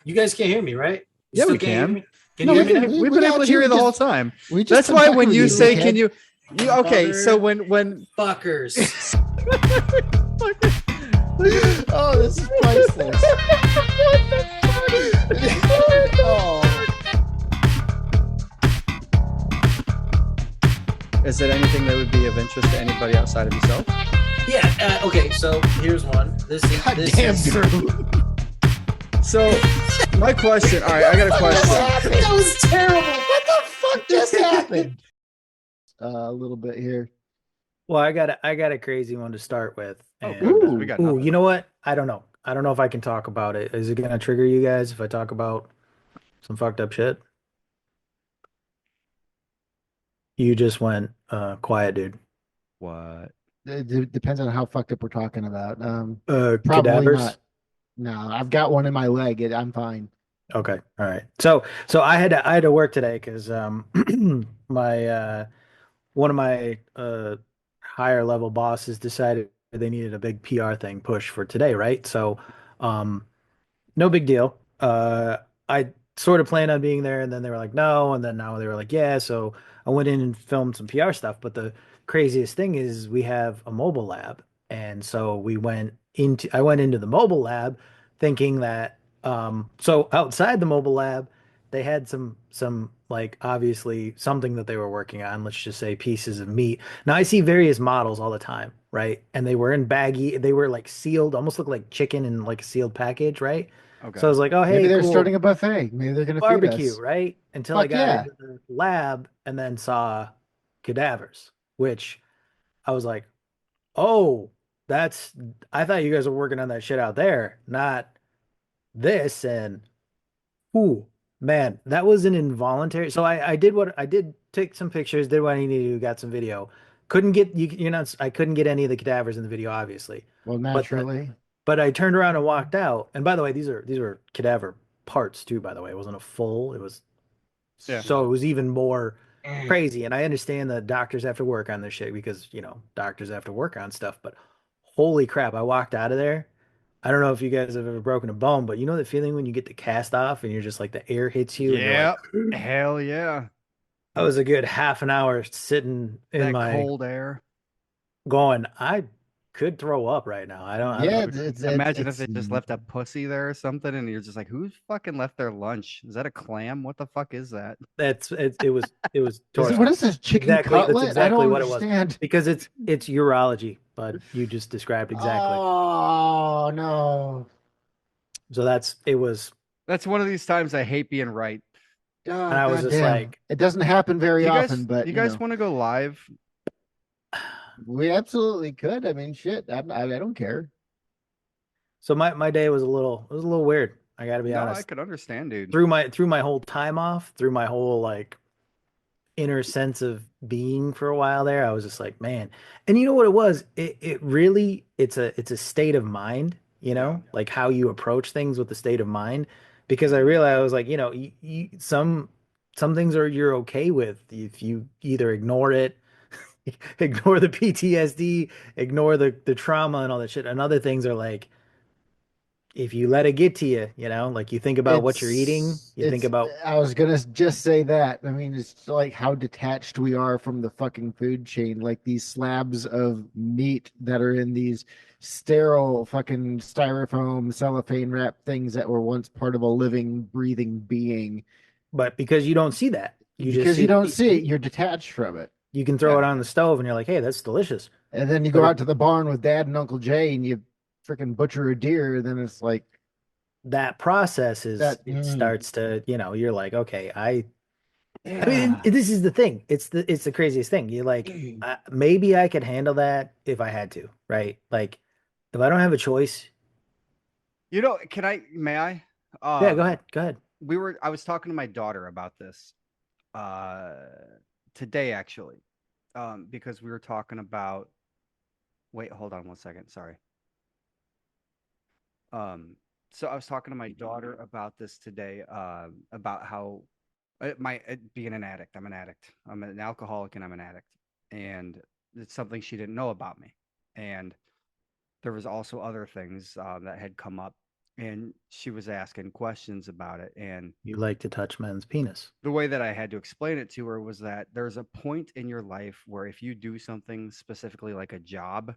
You guys can't hear me, right? You Yeah, still we can't hear can. me? Can No, you we hear me can. now? We've We been able got to hear you. you the whole time. We just That's come why fucking when with you say, dickhead. "Can you?" Okay, so when Fuckers. Oh, this is priceless. Oh. is it anything that would be of interest to anybody outside of yourself? Yeah. Okay. So here's one. This is. God this damn, is, Drew. So my question. All right, I got a question. That was terrible. What the fuck just happened? A little bit here. Well, I got a crazy one to start with. Oh, And, goodness, we got ooh, nothing. you know what? I don't know. I don't know if I can talk about it. Is it gonna trigger you guys if I talk about some fucked up shit? You just went quiet, dude. What? It depends on how fucked up we're talking about. Probably Cadavers. not. No, I've got one in my leg. I'm fine. Okay, all right. So I had to work today because my one of my higher level bosses decided they needed a big PR thing push for today, right? So um no big deal. I sort of planned on being there, and then they were like, no, and then now they were like, yeah. So I went in and filmed some PR stuff. But the craziest thing is we have a mobile lab, and so I went into the mobile lab thinking that so outside the mobile lab they had some like obviously something that they were working on. Let's just say pieces of meat. Now I see various models all the time, right? And they were in baggy, they were like sealed, almost looked like chicken in like a sealed package, right? Okay. So I was like, oh, Maybe hey, they're cool, starting a buffet. Maybe they're gonna feed barbecue, us. right? Until I Fuck got yeah. into the lab and then saw cadavers, which I was like, oh, that's, I thought you guys were working on that shit out there, not this. And, ooh, man, that was an involuntary. So I did what I did, take some pictures, did what I needed to do, got some video. Couldn't get you, you're not, I couldn't get any of the cadavers in the video, obviously. Well, But naturally. But I turned around and walked out. And by the way, these were cadaver parts too, by the way. It wasn't a full. It was Yeah. so it was even more Mm. crazy. And I understand that doctors have to work on this shit because, doctors have to work on stuff, but holy crap, I walked out of there. I don't know if you guys have ever broken a bone, but you know the feeling when you get the cast off and you're just like the air hits you and you're Yeah. like, Hell yeah. I was a good half an hour sitting in That my cold air. going, I could throw up right now. I Yeah, don't Imagine if they just left a pussy there or something, and you're just like, "Who's fucking left their lunch? Is that a clam? What the fuck is that?" it was torture. What is this, chicken Exactly, that's cutlet? I exactly don't what it was. understand. Because it's urology, but you just described exactly. Oh no. So it was, That's one of these times I hate being right. Oh, and I was just goddamn. like, It doesn't happen very You often, guys, but you guys want to go live? we absolutely could. I mean, shit. I don't care. so my day was it was a little weird. I got to be No, I honest. could understand, dude. Through my whole time off, through my whole like inner sense of being for a while there, I was just like, man. And you know what it was? It really it's a state of mind, like how you approach things with the state of mind. Because I realized I was like, some things are you're okay with if you either ignore it, ignore the PTSD, ignore the trauma and all that shit. And other things are like if you let it get to you, like you think about what you're eating, you think It's about I was gonna just say that. I mean, it's like how detached we are from the fucking food chain. Like these slabs of meat that are in these sterile fucking styrofoam cellophane wrap things that were once part of a living, breathing being. but because you don't see that. You just Because see you the don't piece see of it, meat. you're detached from it. You can throw Yeah. it on the stove and you're like, hey, that's delicious. And then you But go out to the barn with Dad and Uncle Jay and you freaking butcher a deer, then it's like that process that. it starts to, you're like, okay, I mean, Yeah. this is the thing. It's the craziest thing. You're like, maybe I could handle that if I had to, right? Like, if I don't have a choice, You know, may I? yeah, go ahead, go ahead. I was talking to my daughter about this uh today actually. Because we were talking about wait, hold on one second, sorry. So I was talking to my daughter about this today, about how being an addict. I'm an addict. I'm an alcoholic and I'm an addict. And it's something she didn't know about me. And there was also other things that had come up. and she was asking questions about it. And You like to touch men's penis. the way that I had to explain it to her was that there's a point in your life where if you do something specifically like a job,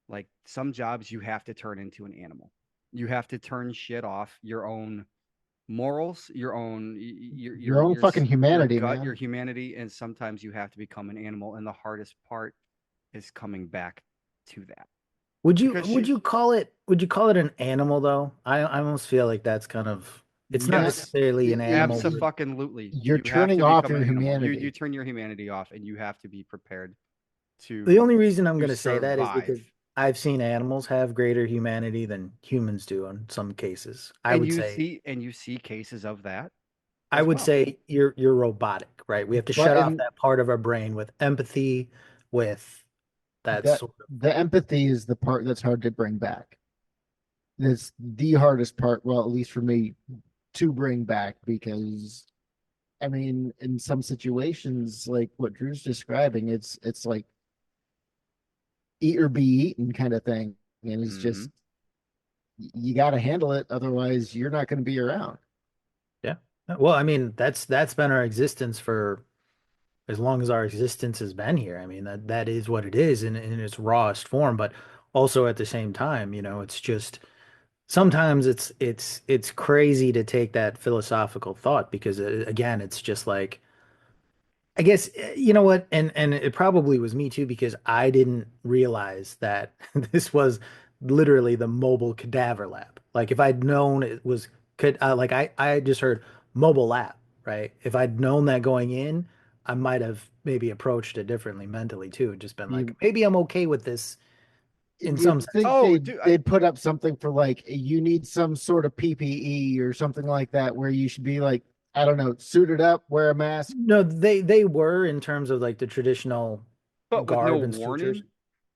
like some jobs you have to turn into an animal. You have to turn shit off your own morals, your own Your own fucking humanity, your gut, man. your humanity, and sometimes you have to become an animal. And the hardest part is coming back to that. Would you Because would she- you call it an animal though? I almost feel like that's kind of it's not Yes. necessarily an animal. but- Absolutely, You're you have to turning off become your an animal. humanity. You turn your humanity off, and you have to be prepared to. The only reason I'm to going to say that is because survive. I've seen animals have greater humanity than humans do in some cases. I And would you say see cases of that. I as would well. say you're robotic, right? We have to But shut off in- that part of our brain with empathy, with that That sort of the empathy is the part that's hard to bring back. That's the hardest part, well, at least for me, to bring back because I mean, in some situations, like what Drew's describing, it's like eat or be eaten kind of thing. And it's just you got to handle it, otherwise you're not going to be around. yeah. Well, I mean, that's been our existence for as long as our existence has been here. I mean, that is what it is in its rawest form, but also at the same time, it's just sometimes it's crazy to take that philosophical thought because again, it's just like I guess you know what, and it probably was me too because I didn't realize that this was literally the mobile cadaver lab. Like if I'd known it was could like I just heard mobile lab, right? If I'd known that going in, I might have maybe approached it differently mentally too, and just been like, You maybe I'm okay with this in some you'd sense. think Oh, dude, they'd put up something for like you need some sort of PPE or something like that where you should be like, I don't know, suited up, wear a mask. No, they were in terms of like the traditional but with garb no and warning, sutures.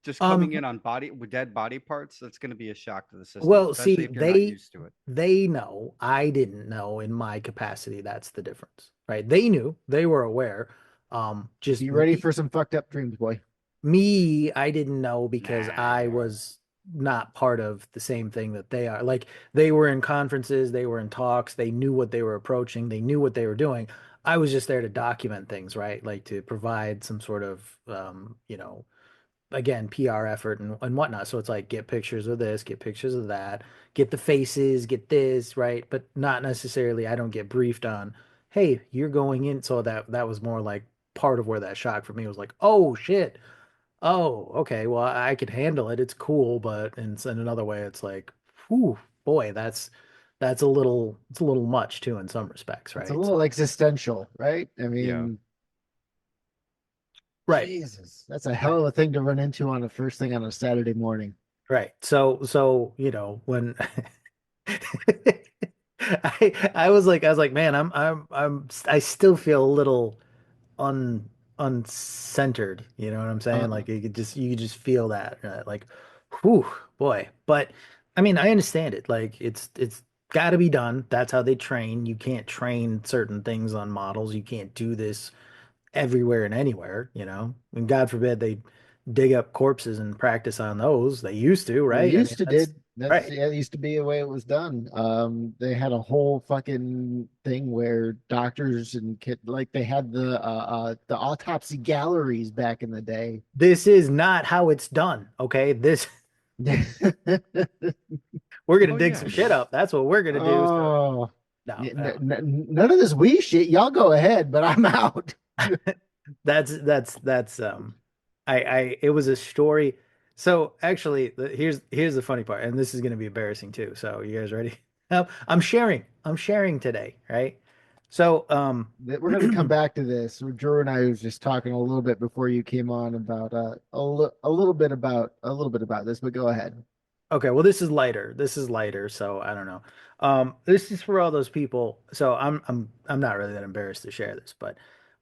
just coming Um, in on with dead body parts, that's going to be a shock to the system, well, especially see, if you're not used to it. they know. I didn't know in my capacity. That's the difference, right? They knew, they were aware. Just Be ready for some fucked up dreams, boy. me, I didn't know because I Nah. was not part of the same thing that they are. Like they were in conferences, they were in talks, they knew what they were approaching, they knew what they were doing. I was just there to document things, right? Like to provide some sort of, again, PR effort and whatnot. So it's like get pictures of this, get pictures of that, get the faces, get this, right? But not necessarily, I don't get briefed on, hey, you're going in. So that was more like part of where that shock for me was like, oh shit. Oh, okay. Well, I could handle it. It's cool, but in another way, it's like, whew, boy, that's a little much too in some respects, It's a right? little existential, right? I mean, Right. Jesus, that's a hell of a thing to run into on the first thing on a Saturday morning. Right. So, when I was like, man, I still feel a little uncentered, you know what I'm saying? Uh, Like you could just feel that like whew, boy. But I mean, I understand it. Like it's got to be done. That's how they train. You can't train certain things on models. You can't do this everywhere and anywhere. And God forbid they dig up corpses and practice on those. They used to, They right? I mean, used to that's did. That's right. yeah, it used to be the way it was done. They had a whole fucking thing where doctors and like they had the autopsy galleries back in the day. This is not how it's done, okay? We're gonna Oh, dig yeah. some shit up. That's what we're gonna do. So Oh, no, none of this we shit. Y'all go ahead, but I'm out. that's I it was a story. So actually, here's the funny part, and this is gonna be embarrassing too. So you guys ready? I'm sharing today, right? So We're going to come back to this. Drew and I was just talking a little bit before you came on about a little bit about this, but go ahead. okay, well this is lighter. This is lighter, so I don't know. This is for all those people. So I'm not really that embarrassed to share this, but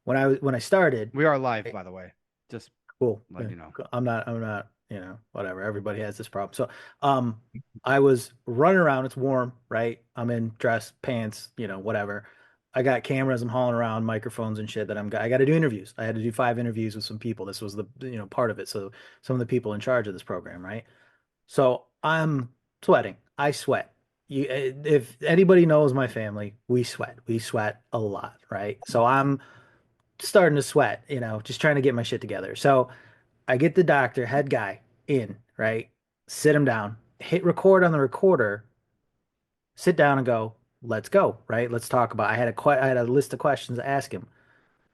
when I started, We are live, by the way. Just cool. let Yeah, you know. cool. I'm not, whatever. Everybody has this problem. So, I was running around. It's warm, right? I'm in dress, pants, whatever. I got cameras. I'm hauling around microphones and shit I got to do interviews. I had to do 5 interviews with some people. This was the, part of it. So some of the people in charge of this program, right? So I'm sweating. I sweat. if anybody knows my family, we sweat. We sweat a lot, right? So I'm starting to sweat, just trying to get my shit together. So I get the doctor, head guy, in, right? Sit him down, hit record on the recorder, sit down and go, let's go, right? Let's talk about. I had a list of questions to ask him.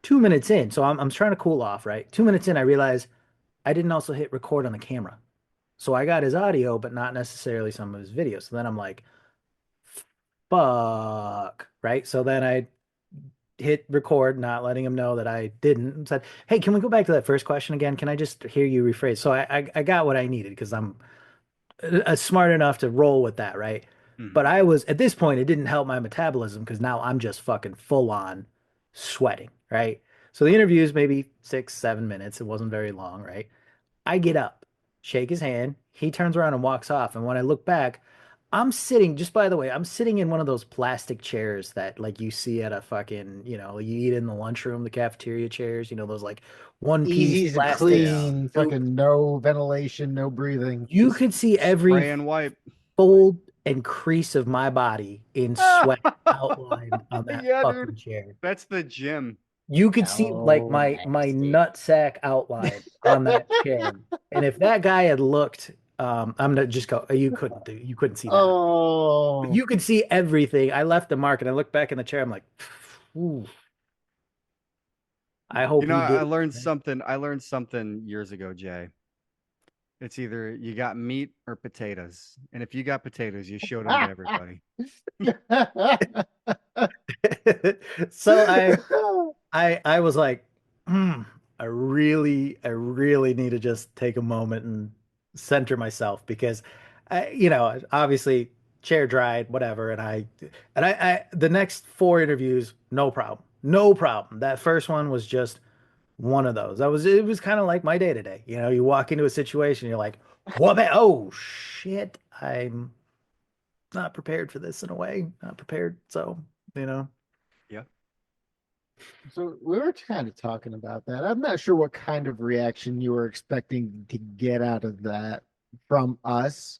2 minutes in, so I'm trying to cool off, right? 2 minutes in, I realize I didn't also hit record on the camera. So I got his audio, but not necessarily some of his videos. So then I'm like, fuck, right? So then I hit record, not letting him know that I didn't, and said, hey, can we go back to that first question again? Can I just hear you rephrase? So I got what I needed because I'm smart enough to roll with that, right? But Mhm. I was at this point, it didn't help my metabolism because now I'm just fucking full on sweating, right? So the interview is maybe 6, 7 minutes. It wasn't very long, right? I get up, shake his hand. He turns around and walks off. And when I look back, I'm sitting, just by the way, I'm sitting in one of those plastic chairs that like you see at a fucking, you eat in the lunchroom, the cafeteria chairs, those like one piece Easy to plastic Yeah. clean, soup. fucking no ventilation, no breathing. You Just could see every Spray and wipe. fold and crease of my body in sweat outlined on that Yeah, fucking dude. chair. That's the gym. You could see like oh my nasty. nut sack outline on that chair. And if that guy had looked, I'm gonna just go, you couldn't see that. But Oh, you could see everything. I left the mark and I looked back in the chair. I'm like, ooh, I hope he I did. learned something. I learned something years ago, Jay. It's either you got meat or potatoes. And if you got potatoes, you showed them to everybody. So I was like, hmm, I really need to just take a moment and center myself because obviously chair dried, whatever, and I the next four interviews, no problem. No problem. That first one was just one of those. It was kind of like my day to day. You walk into a situation, you're like, what oh shit, I'm not prepared for this in a way. Not prepared. So, you know. Yeah. so we were kind of talking about that. I'm not sure what kind of reaction you were expecting to get out of that from us,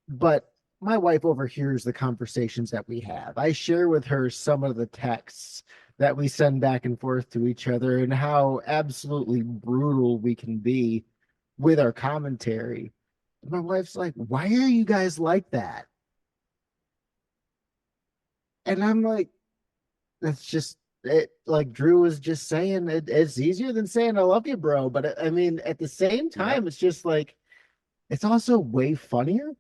but my wife overhears the conversations that we have. I share with her some of the texts that we send back and forth to each other and how absolutely brutal we can be with our commentary. My wife's like, "Why are you guys like that?" And I'm like, "That's just it." Like Drew was just saying, it's easier than saying "I love you, bro." But I mean, at the same Yep. time, it's just like it's also way funnier.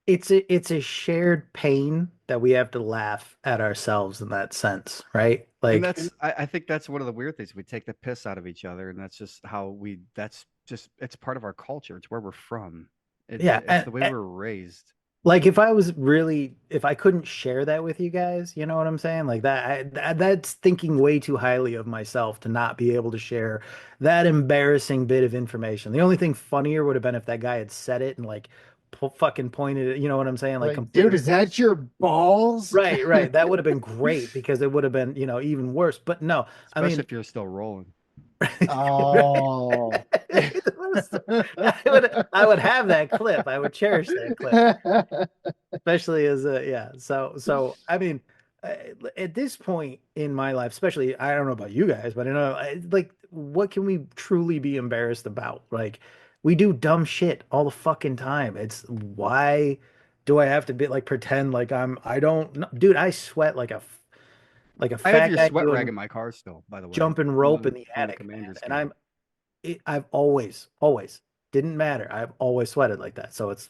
It's a shared pain that we have to laugh at ourselves in that sense, right? And Like, I think that's one of the weird things. We take the piss out of each other, and that's just that's just it's part of our culture. It's where we're from. yeah, It's the way we're raised. like if I couldn't share that with you guys, you know what I'm saying? Like that's thinking way too highly of myself to not be able to share that embarrassing bit of information. The only thing funnier would have been if that guy had said it and like fucking pointed it, you know what I'm saying? Like Like, dude, completely. is that your balls? Right, right. That would have been great because it would have been, even worse. But no, I Especially mean, if you're still rolling. Oh. I would have that clip. I would cherish that clip, especially as a yeah. So I mean, uh, at this point in my life, especially I don't know about you guys, but like what can we truly be embarrassed about? Like we do dumb shit all the fucking time. It's why do I have to be like pretend like I don't know? Dude, I sweat like a I have fat your guy sweat rag doing in my car still, by the way, jumping rope in the from the attic, man. Commanders And game. I've always didn't matter. I've always sweated like that. So it's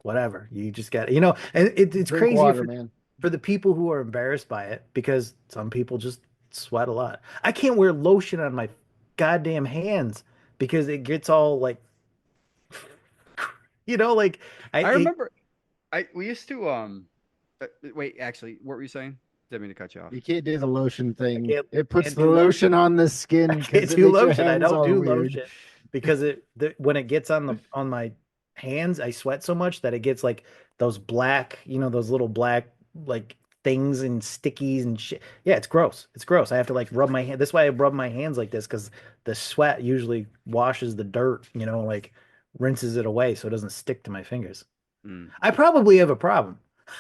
whatever. You just get, and it's Drink crazier water, man. for the people who are embarrassed by it because some people just sweat a lot. I can't wear lotion on my goddamn hands because it gets all like, like I remember we used to wait, actually, what were you saying? Didn't mean to cut you off. You can't do the lotion I thing. can't, It puts can't the do lotion on the I skin can't because it do makes your lotion. I hands don't all do weird. lotion because when it gets on my hands, I sweat so much that it gets like those black, those little black like things and stickies and shit. Yeah, it's gross. It's gross. I have to like rub my hand. That's why I rub my hands like this because the sweat usually washes the dirt, like rinses it away so it doesn't stick to my fingers. I probably have a problem.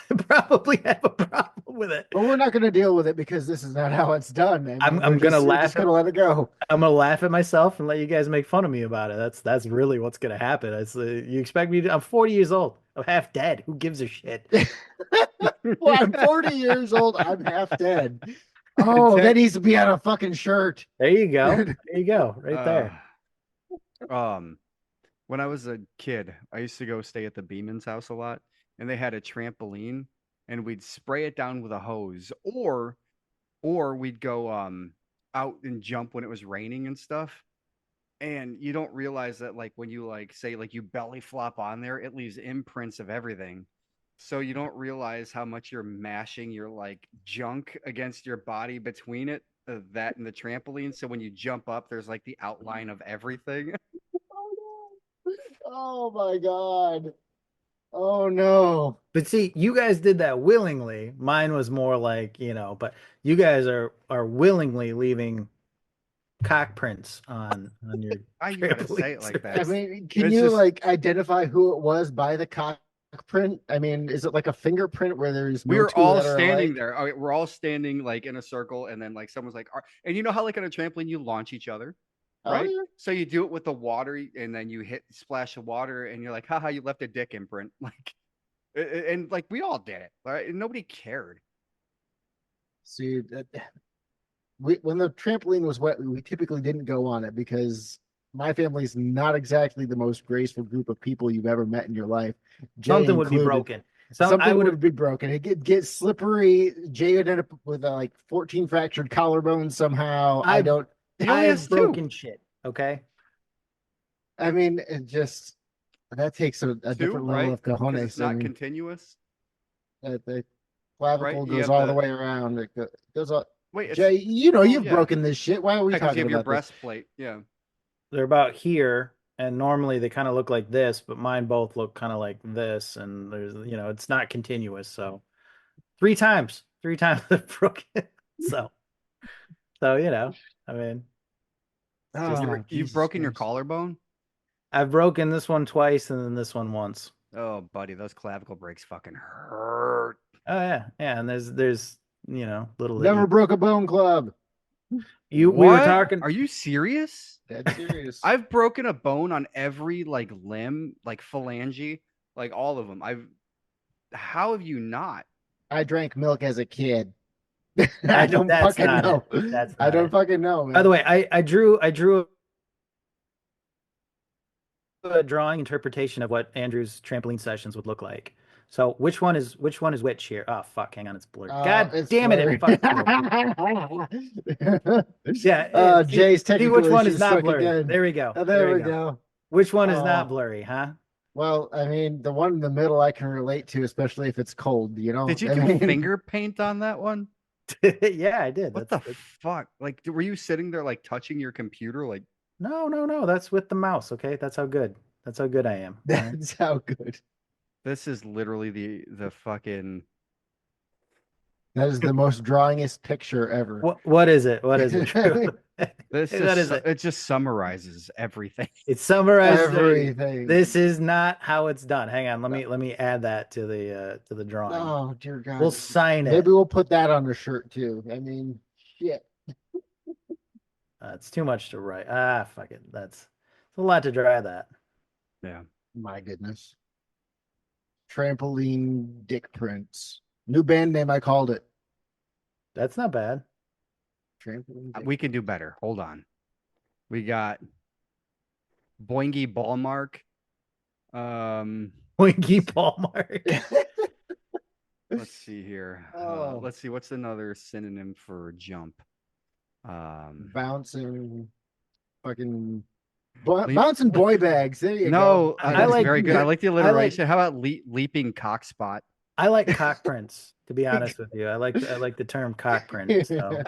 I probably have a problem with it. Well, we're not going to deal with it because this is not how it's done. I I'm mean, we're gonna we're just laugh going to let it go. I'm gonna laugh at myself and let you guys make fun of me about it. That's really what's gonna happen. You expect me to? I'm 40 years old. I'm half dead. Who gives a shit? Well, I'm 40 years old. I'm half dead. Oh, that needs to be on a fucking shirt. There you go. There you go. Right there. When I was a kid, I used to go stay at the Beeman's house a lot, and they had a trampoline, and we'd spray it down with a hose, or we'd go out and jump when it was raining and stuff. And you don't realize that, like, when you like say like you belly flop on there, it leaves imprints of everything. So you don't realize how much you're mashing your like junk against your body between it, that and the trampoline. So when you jump up, there's like the outline of everything. Oh my God. Oh no. But see, you guys did that willingly. Mine was more like, but you guys are willingly leaving cock prints on your I you gotta say it like that. I mean, can It's you just- like identify who it was by the cock print? I mean, is it like a fingerprint where there's We no were two all that are standing alike? there. We're all standing like in a circle, and then like someone's like, and you know how like on a trampoline you launch each other, Oh, right? yeah. So you do it with the water, and then you hit splash of water, and you're like, haha, you left a dick imprint, like, and like we all did it, right? And nobody cared. See, when the trampoline was wet, we typically didn't go on it because my family's not exactly the most graceful group of people you've ever met in your life. Jay something would be included. broken. Something I would would be broken. It get slippery. Jay would end up with like 14 fractured collarbones somehow. I I've- don't. He only has I've two. broken shit. Okay. I mean, it just that takes a Two, different right? level of 'Cause cojones. it's not I mean, continuous. the clavicle Right, you goes have all the the- way around. It goes all. Wait, it's Jay, you know oh, you've yeah. broken this shit. Why are we because you talking have your about this? breastplate. Yeah. They're about here, and normally they kind of look like this, but mine both look kind of like this, and there's it's not continuous. So three times I've broken it. So I mean, Oh, You've Jesus broken your Christ. collarbone. I've broken this one twice and then this one once. Oh, buddy, those clavicle breaks fucking hurt. Oh yeah, and there's little Never broke a bone club. we were What? talking. Are you serious? Dead serious. I've broken a bone on every like limb, like phalange, like all of them. How have you not? I drank milk as a kid. I don't That's fucking not know. it. That's I not don't it. fucking know, man. By the way, I drew a drawing interpretation of what Andrew's trampoline sessions would look like. So which one is which here? Oh fuck, hang on, it's blurred. God It's damn it, blurry. it fucked me. Yeah, Jay's see technical which one is issues not struck blurry. again. There we go. Oh, there we go. Which one is Oh. not blurry, huh? Well, I mean, the one in the middle I can relate to, especially if it's cold. Did you I do mean, finger paint on that one? Yeah, I did. What That's the fuck? Like, were you sitting there like touching your computer? Like, no. That's with the mouse. Okay, that's how good I am. all right? that's how good. this is literally the fucking. That is the most drawingest picture ever. What is it? What is it? This What is it? It just summarizes everything. It's summarized. Everything. This is not how it's done. Hang on, let me add that to the drawing. Oh dear God. We'll sign it. Maybe we'll put that on the shirt too. I mean, shit. It's too much to write. Ah, fuck it. It's a lot to draw that. Yeah. My goodness. Trampoline dick prints. New band name I called it. That's not bad. Trampoline dick. We can do better. Hold on. We got Boingy Ballmark. Winky Ballmark. Let's see here. Oh. Let's see. What's another synonym for jump? Bouncing fucking Leap- bouncing boy bags. There you No, go. I that's like- very good. I like the I like- alliteration. How about leaping cock spot? I like cock prints, to be honest with you. I like the term cock print. So.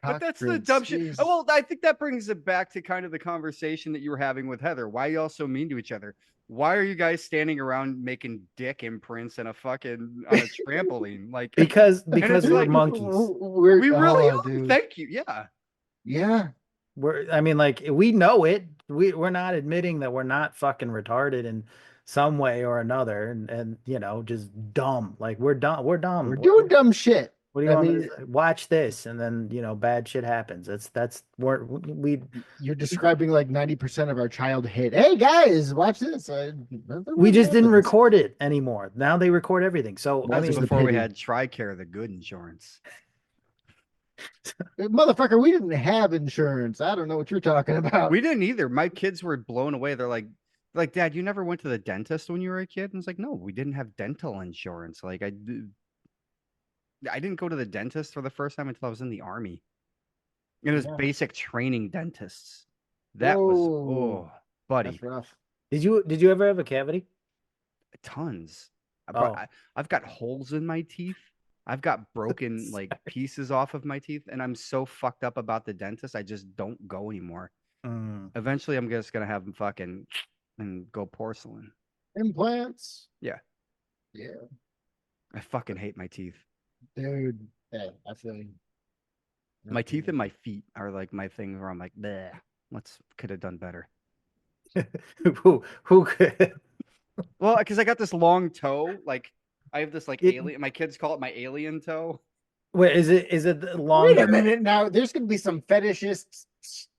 But that's the dumb shit. Oh, well, I think that brings it back to kind of the conversation that you were having with Heather. Why are you all so mean to each other? Why are you guys standing around making dick imprints on a trampoline? Like, Because it's we're like- monkeys. we really are. dude. Thank you. Yeah. Yeah. I mean, like we know it. We're not admitting that we're not fucking retarded and some way or another, and just dumb. Like we're dumb. We're dumb. We're doing dumb shit. What do you I want me mean, to say? Watch this, and then bad shit happens. We you're describing like 90% of our childhood. Hey guys, watch this. we just didn't happens. record it anymore. Now they record everything. So I That's mean, the before we pity. had TRICARE, the good insurance. Motherfucker, we didn't have insurance. I don't know what you're talking about. We didn't either. My kids were blown away. They're like, Dad, you never went to the dentist when you were a kid? And it's like, no, we didn't have dental insurance. Like I didn't go to the dentist for the first time until I was in the army. It was Yeah. basic training dentists. That was Whoa. buddy, That's rough. did you ever have a cavity? tons. Oh. I've got holes in my teeth. I've got broken like pieces off of my teeth, and I'm so fucked up about the dentist. I just don't go anymore. Mm. Eventually, I'm just gonna have them fucking and go porcelain. Implants. Yeah. Yeah, I fucking hate my teeth. dude. Hey, I feel you. My teeth and my feet are like my thing where I'm like, bleh, could have done better. Who could? Well, because I got this long toe, like I have this like It- alien. My kids call it my alien toe. Wait, is it the Wait longer? a minute now. There's gonna be some fetishist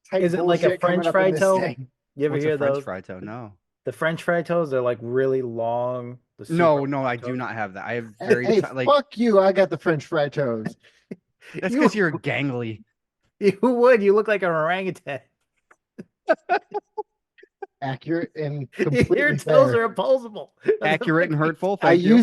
type Is it like a bullshit coming French up in fry this toe? thing. You ever What's hear a French those? fry toe? No, The French fry toes, they're like really long. The no, super no. long I do toes. not have that. I have Hey, very like. fuck you. I got the French fry toes. That's You- because you're gangly. You would. You look like an orangutan. Accurate and completely Your toes fair. are opposable. Accurate and hurtful. I Thank you.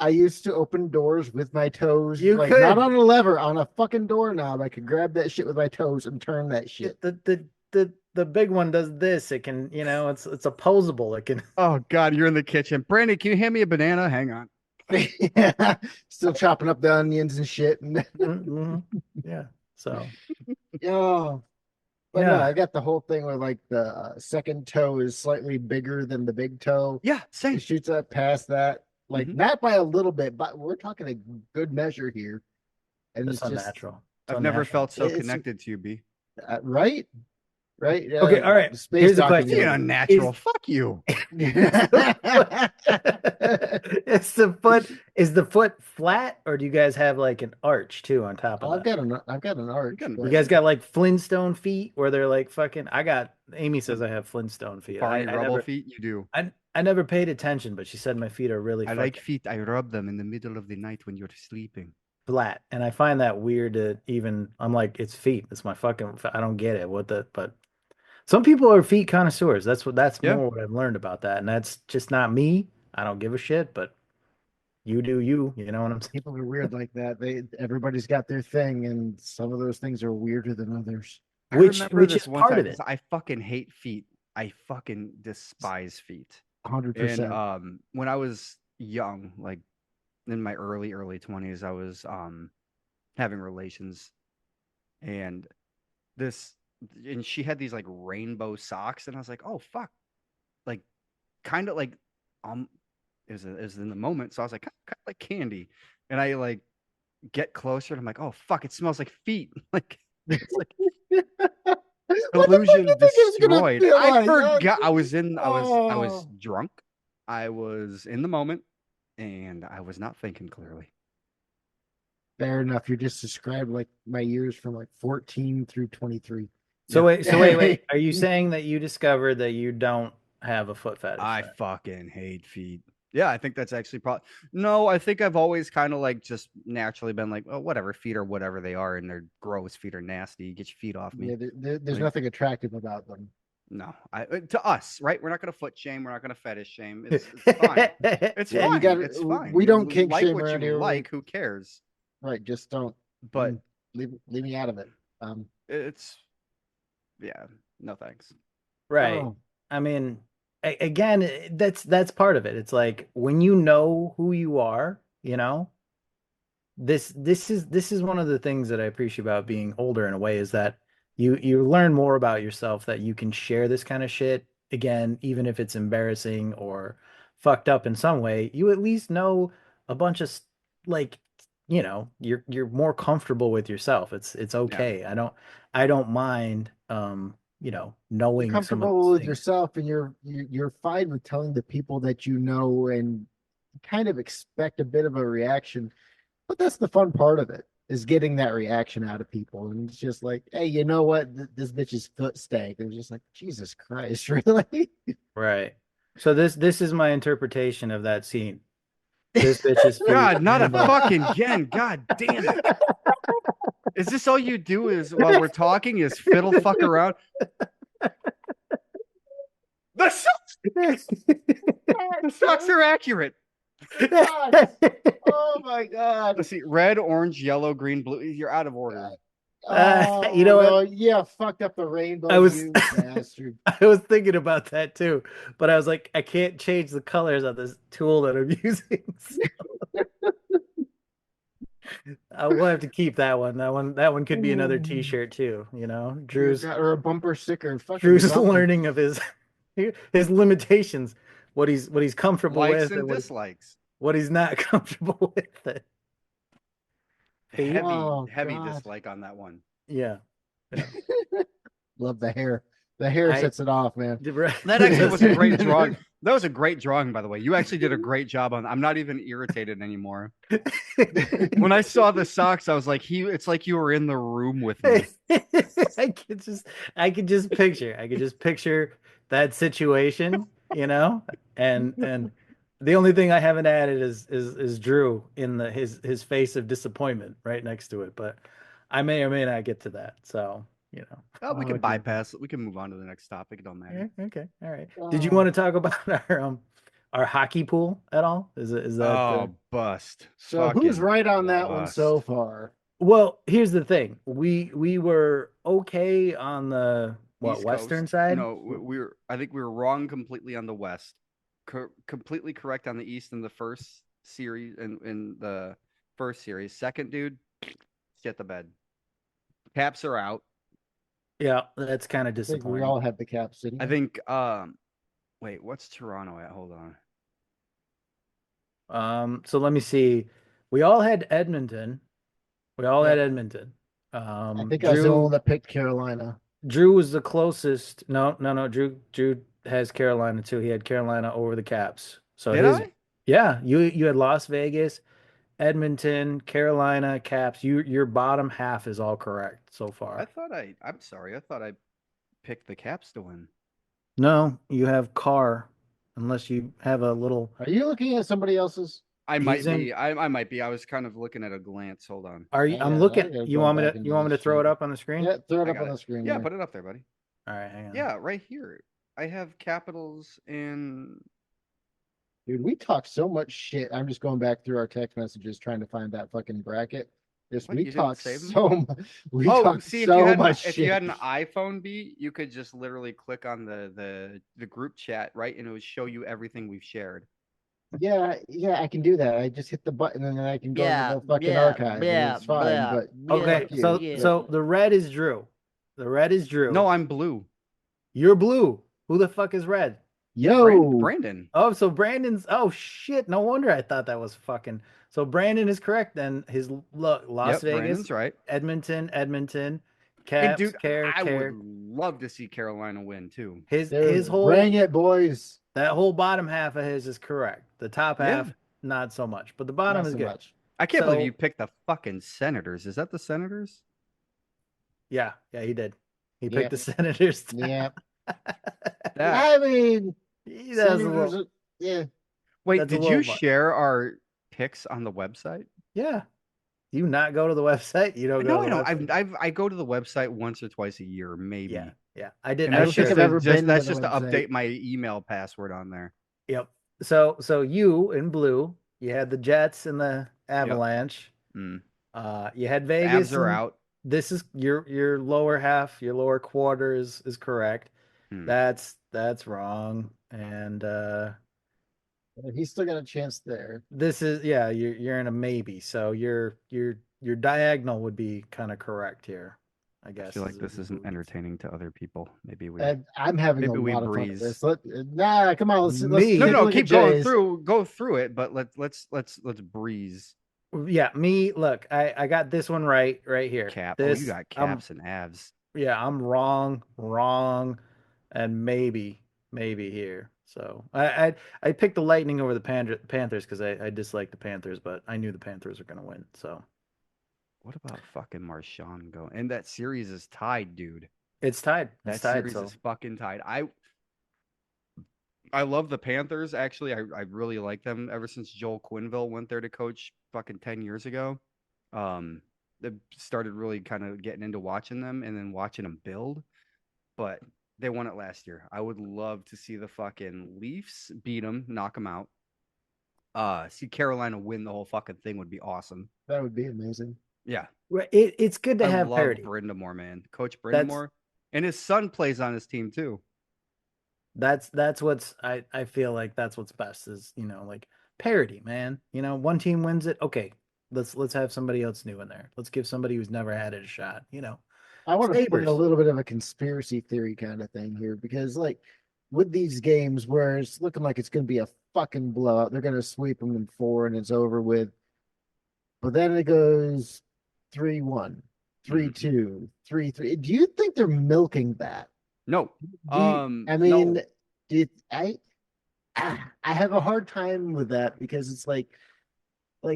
used to open doors with my toes. You like could. not on a lever, on a fucking doorknob. I could grab that shit with my toes and turn that shit. The big one does this. It can, it's opposable. It can. Oh God, you're in the kitchen. Brandon, can you hand me a banana? Hang on. Yeah. Still chopping up the onions and shit. And Mhm. Yeah. So yeah. But no, Yeah. I got the whole thing where like the second toe is slightly bigger than the big toe. Yeah, same. It shoots up past that, like Mhm. not by a little bit, but we're talking a good measure here. And it's it's just unnatural. It's I've never unnatural. felt so It's- connected to you, B. right, right. Okay, all right. Space Here's the document. question. Being unnatural. Fuck you. Is the foot flat, or do you guys have like an arch too on top of I've that? got an arch. got an- but- You guys got like Flintstone feet where they're like fucking. Amy says I have Flintstone feet. Barney I Rubble never, feet, you do. I never paid attention, but she said my feet are really I like fucking feet. I rub them in the middle of the night when you're sleeping. flat, and I find that weird to even. I'm like, it's feet. It's my fucking. I don't get it. But some people are feet connoisseurs. That's Yeah. more what I've learned about that, and that's just not me. I don't give a shit, but you do you. You know what I'm saying? People are weird like that. Everybody's got their thing, and some of those things are weirder than others. I Which remember this is one part time, of it. 'cause I fucking hate feet. I fucking despise feet. 100%. And when I was young, like in my early 20s, I was having relations, and she had these like rainbow socks, and I was like, oh fuck, like kind of like it was in the moment, so I was like kind of like candy, and I like get closer, and I'm like, oh fuck, it smells like feet. Like it's like What the fuck illusion you think it's gonna destroyed. feel I like? forgot. I was Oh. drunk. I was in the moment, and I was not thinking clearly. Fair enough. You're just described like my years from like 14 through 23. So Yeah. wait. Are you saying that you discovered that you don't have a foot fetish? I then? fucking hate feet. Yeah, I think that's actually probably no. I think I've always kind of like just naturally been like, oh, whatever, feet are whatever they are, and they're gross. Feet are nasty. Get your feet off me. Yeah, there's Like- nothing attractive about them. No, to us, right? We're not gonna foot shame. We're not gonna fetish shame. It's fine. It's Yeah, you fine. gotta- It's fine. we You don't kink like shame what around you here. like. Who cares? Right. Just don't But leave me out of it. it's yeah, no thanks. Right. oh, I mean, again, that's part of it. It's like when you know who you are, this is one of the things that I appreciate about being older in a way is that you learn more about yourself, that you can share this kind of shit again, even if it's embarrassing or fucked up in some way. You at least know a bunch of like you're more comfortable with yourself. It's okay. I don't mind You're knowing some of comfortable those with things. yourself, and you're fine with telling the people that you know, and kind of expect a bit of a reaction. But that's the fun part of it, is getting that reaction out of people. And it's just like, hey, you know what? This bitch's foot stank. And it's just like, Jesus Christ, really? Right. So this is my interpretation of that scene. This bitch's feet. God, not a and, fucking again. God damn it. Is this all you do is while we're talking is fiddle fuck around? The socks are accurate. Oh my God. Let's see, red, orange, yellow, green, blue. You're out of order. Oh, you know what? no, yeah, fucked up the rainbow, I was- you bastard. I was thinking about that too, but I was like, I can't change the colors of this tool that I'm using. I will have to keep that one. That one could be another T-shirt too. Drew's Or a bumper sticker. Fucking Drew's something. learning of his limitations, what he's comfortable Likes with, and and dislikes. what he's not comfortable with. Heavy, Oh, heavy God. dislike on that one. Yeah. Love the hair. The hair sets it off, man. That actually was a great drawing. That was a great drawing, by the way. You actually did a great job on. I'm not even irritated anymore. When I saw the socks, I was like, it's like you were in the room with me. I could just picture that situation, and the only thing I haven't added is Drew in his face of disappointment right next to it, but I may or may not get to that. So, Oh, we Oh, can dude. bypass it. We can move on to the next topic. It don't matter. Yeah, okay, all right. Did you want to talk about our hockey pool at all? Is that Oh, bust. So who's Fucking right on that one bust. so far? Well, here's the thing. We were okay on the East western Coast? side. No, I think we were wrong completely on the west. Completely correct on the east in the first series. In the first series, second, dude, shit the bed. Caps are out. Yeah, that's kind of I think we disappointing. all had the Cap City. I think. Wait, what's Toronto at? Hold on. So let me see. We all had Edmonton. We all had Yeah. Edmonton. I think I was the only one that picked Carolina. Drew was the closest. No. Drew has Carolina too. He had Carolina over the Caps. So Did I? Yeah, you had Las Vegas, Edmonton, Carolina, Caps. Your bottom half is all correct so far. I'm sorry. I thought I picked the Caps to win. No, you have Carr, unless you have a little. Are you looking at somebody else's? I might He's in- be. I might be. I was kind of looking at a glance. Hold on. Are you? Yeah, I'm I looking. gotta You go want me back to? into You want me the to throw it sheet. up on the screen? Yeah, throw it I up got on it. the screen. Yeah, there. put it up there, buddy. All right, hang on. Yeah, right here. I have Capitals in. Dude, we talked so much shit. I'm just going back through our text messages trying to find that fucking bracket. Yes, What, we you didn't talked save them? so much. We Oh, talked see, so much if shit. you had an iPhone, B, you could just literally click on the group chat, right, and it would show you everything we've shared. Yeah, I can do that. I just hit the button and then I can go Yeah, into the fucking yeah, archive. yeah, and it's fine. yeah, But yeah, Okay, fuck you. so yeah. so the red is Drew. The red is Drew. No, I'm blue. You're blue. Who the fuck is red? yo, Brandon. Oh, so Brandon's. Oh shit! No wonder I thought that was fucking. So Brandon is correct then. His look, Las Yep, Vegas, Brandon's right. Edmonton, And Caps, dude, care. I would love to see Carolina win too. His dude, whole bring it, boys. that whole bottom half of his is correct. The top Yeah. half, not so much, but the bottom Not is so good. much. I can't So- believe you picked the fucking Senators. Is that the Senators? Yeah, he did. He Yeah. picked the Senators. Yeah. That- I mean, He does a Senators, little, yeah. Wait, That's a did little you much. share our picks on the website? yeah. You not go to the website? You don't go. No, to I the don't. website? I go to the website once or twice a year, maybe. Yeah. I did. And I I don't that's think shared I've just, ever been to that's the just to website. update my email password on there. Yep. So you in blue, you had the Jets and the Avalanche. Mm. You had The Vegas. Avs are and out. This is your lower half, your lower quarter is correct. Hmm. That's wrong. And He's still got a chance there. this is you're in a maybe. So your diagonal would be kind of correct here, I I guess. feel like is- this is isn't what- entertaining to other people. Maybe we. And I'm having Maybe a we lot of fun breeze. with this. Nah, come on. Let's Me? no, take a no, look keep at going Jay's. through. Go through it, but let's breeze. Yeah, me. Look, I got this one right here. Cap. This, Oh, you got Caps and Avs. I'm wrong, and maybe here. So I picked the Lightning over the Panthers because I dislike the Panthers, but I knew the Panthers were gonna win. So What about fucking Marshawn going? And that series is tied, dude. it's tied. It's That tied. series So is fucking tied. I love the Panthers. Actually, I really like them ever since Joel Quinville went there to coach fucking 10 years ago. They started really kind of getting into watching them and then watching them build. But they won it last year. I would love to see the fucking Leafs beat them, knock them out. See Carolina win the whole fucking thing would be awesome. That would be amazing. Yeah, it's good to I have love parity. Brindamore, man. Coach That's Brindamore, and his son plays on his team too. that's what's I feel like that's what's best is like parity, man. One team wins it. Okay, let's have somebody else new in there. Let's give somebody who's never had it a shot. I want to put in Sabres. a little bit of a conspiracy theory kind of thing here because, like, with these games where it's looking like it's going to be a fucking blowout, they're going to sweep them in four and it's over with. But then it goes 3-1, 3-2, 3-3. Do you think they're milking that? No, Do you, I mean, no. do you, I have a hard time with that because it's like,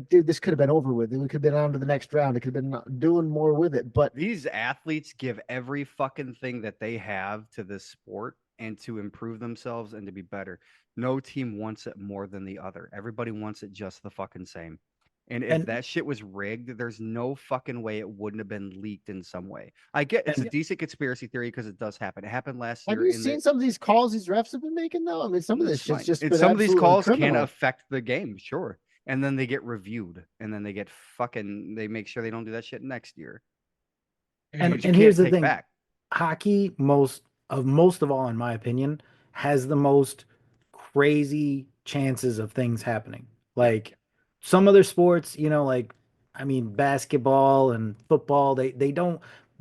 dude, this could have been over with. We could have been on to the next round. It could have been doing more with it. But These athletes give every fucking thing that they have to this sport and to improve themselves and to be better. No team wants it more than the other. Everybody wants it just the fucking same. And if And that shit was rigged, there's no fucking way it wouldn't have been leaked in some way. I get it's a and decent conspiracy theory because it does happen. It happened last have year you in seen some of these calls these refs have been making, though? I mean, some of this It's shit's fine. just And been some of these absolutely calls can criminal. affect the game, sure. And then they get reviewed, and then they get they make sure they don't do that shit next year. and But you and here's can't the take thing. back. Hockey most of all in my opinion has the most crazy chances of things happening. Like some other sports, like I mean basketball and football, they don't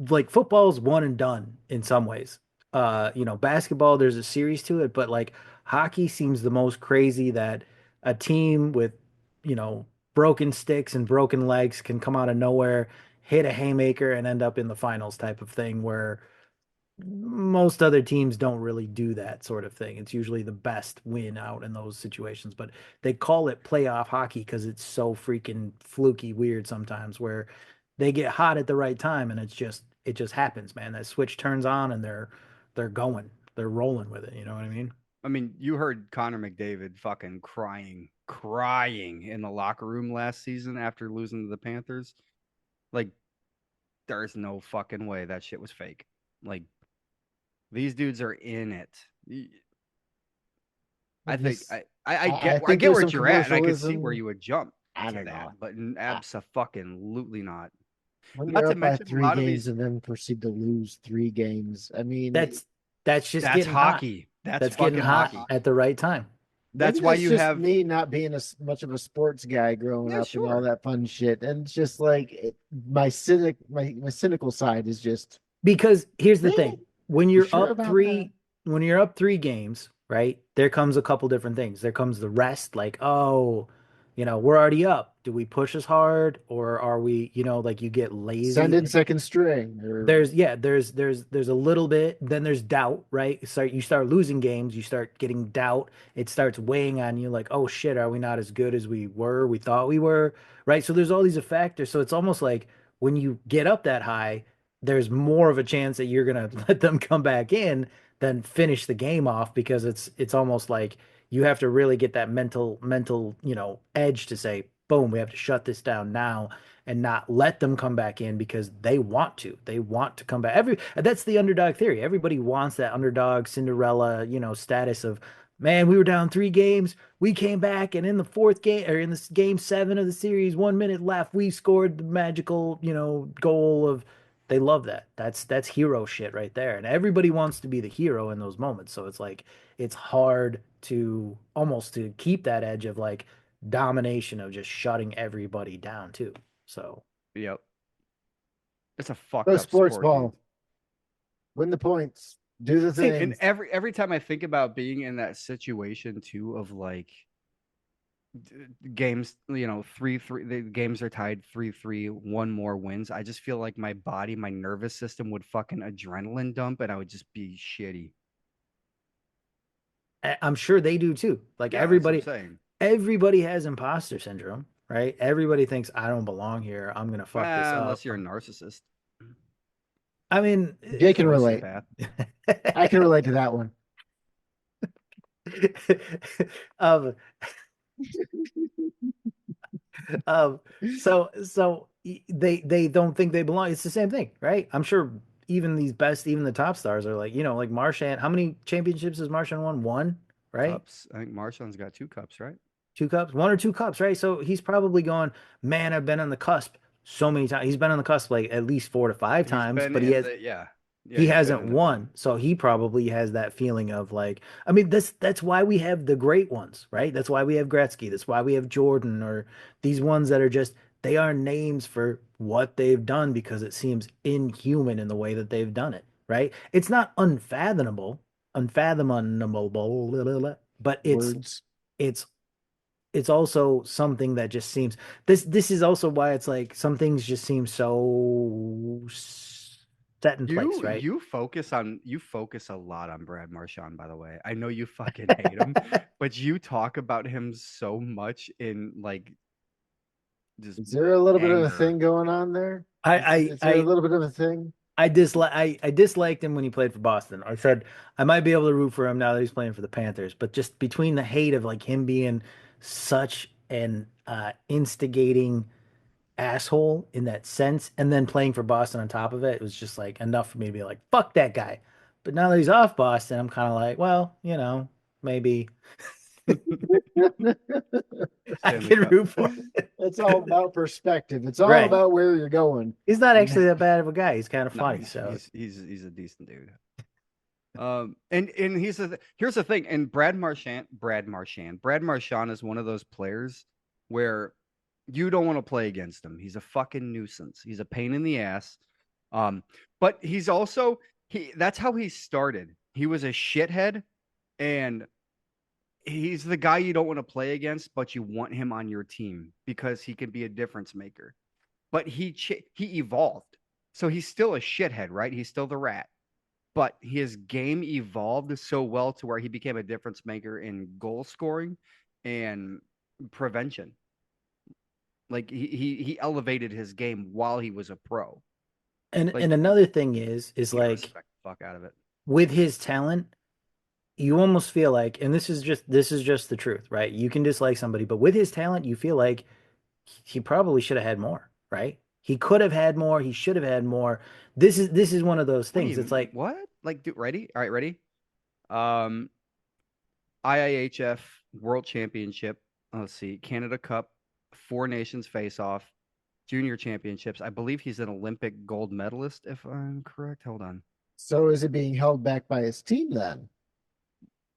like football's one and done in some ways. Basketball there's a series to it, but like hockey seems the most crazy that a team with, you know, broken sticks and broken legs can come out of nowhere, hit a haymaker and end up in the finals type of thing where most other teams don't really do that sort of thing. It's usually the best win out in those situations, but they call it playoff hockey because it's so freaking fluky weird sometimes where they get hot at the right time and it just happens, man. That switch turns on and they're going. They're rolling with it, you know what I mean? I mean, you heard Connor McDavid fucking crying in the locker room last season after losing to the Panthers. Like, there's no fucking way that shit was fake. Like, these dudes are in it. I think Just- I I get think where there's some you're at, and I can see where commercialism. you would jump I to don't that, know. but I- absolutely not. When Not you're to up by mention a three lot of games these. and then proceed to lose three games, I mean, That's just That's getting hot. hockey. That's That's getting fucking hot hockey. at the right time. That's maybe why that's you just have. me not being much of a sports guy growing Yeah, up and all sure. that fun shit. And it's just like my cynical side is just Because here's the "Eh, thing. When you you're sure up about three, when you're up three games, right? There comes a couple different things. There comes the rest, like, oh, we're already up. Do we push as hard or are we, like you get send lazy? in second string or There's a little bit, then there's doubt, right? So you start losing games, you start getting doubt. It starts weighing on you like, oh shit, are we not as good as we thought we were, right? So there's all these factors. So it's almost like when you get up that high, there's more of a chance that you're gonna let them come back in than finish the game off because it's almost like you have to really get that mental, edge to say, boom, we have to shut this down now and not let them come back in because they want to. They want to come back. That's the underdog theory. Everybody wants that underdog Cinderella, status of, man, we were down three games, we came back, and in the fourth game or in this game 7 of the series, 1 minute left, we scored the magical, goal of. They love that. That's hero shit right there, and everybody wants to be the hero in those moments. So it's like it's hard to almost to keep that edge of like domination of just shutting everybody down too. So Yep. It's a fucked go up sports sport, ball. dude. Win the points. Do the And thing. every time I think about being in that situation too, of like games, 3-3, the games are tied 3-3, one more wins. I just feel like my body, my nervous system would fucking adrenaline dump and I would just be shitty. I'm sure they do too. Like Yeah, that's what I'm everybody, saying. everybody has imposter syndrome, right? Everybody thinks I don't belong here. I'm gonna fuck this up. Unless you're a narcissist I mean, Jay can relate. sociopath. I can relate to that one. um, they don't think they belong. It's the same thing, right? I'm sure even even the top stars are like, like Marchand. How many championships has Marchand won? One, right? Cups. I think Marshawn's got 2 cups, right? 2 cups, 1 or 2 cups, right? So he's probably going, man, I've been on the cusp so many times. He's been on the cusp like at least 4 to 5 He's times, been but in the, yeah. Yeah, he he's been hasn't in the won. So he probably has that feeling of like, I mean, that's why we have the great ones, right? That's why we have Gretzky. That's why we have Jordan, or these ones that are just, they are names for what they've done because it seems inhuman in the way that they've done it, right? It's not unfathomable, but Words. it's it's also something that just seems, this is also why it's like some things just seem so set in place, right? You focus a lot on Brad Marchand, by the way. I know you fucking hate him, but you talk about him so much in like just Is there a little bit of a anger. thing going on there? I Is there a I little bit of a thing? I disliked him when he played for Boston. I said I might be able to root for him now that he's playing for the Panthers, but just between the hate of like him being such an instigating asshole in that sense, and then playing for Boston on top of it, it was just like enough for me to be like, fuck that guy. But now that he's off Boston, I'm kind of like, well, maybe I Stanley can Cup. root for him. It's all about perspective. It's all Right. about where you're going. He's not actually that bad of a guy. He's kind of No, funny. he's, So he's a decent dude. And here's the thing. And Brad Marchand is one of those players where you don't want to play against him. He's a fucking nuisance. He's a pain in the ass. But he's also that's how he started. He was a shithead, and he's the guy you don't want to play against, but you want him on your team because he can be a difference maker. But he evolved. So he's still a shithead, right? He's still the rat. But his game evolved so well to where he became a difference maker in goal scoring and prevention. Like he elevated his game while he was a pro. and Like, and another thing is You like respect the fuck out of it. with his talent, you almost feel like, and this is just the truth, right? You can dislike somebody, but with his talent, you feel like he probably should have had more, right? He could have had more. He should have had more. This is one of those What do things. you It's like, what? Like, dude, ready? All right, ready? Um, IIHF World Championship. Let's see, Canada Cup, Four Nations Face Off, Junior Championships. I believe he's an Olympic gold medalist, if I'm correct. Hold on. So is it being held back by his team then?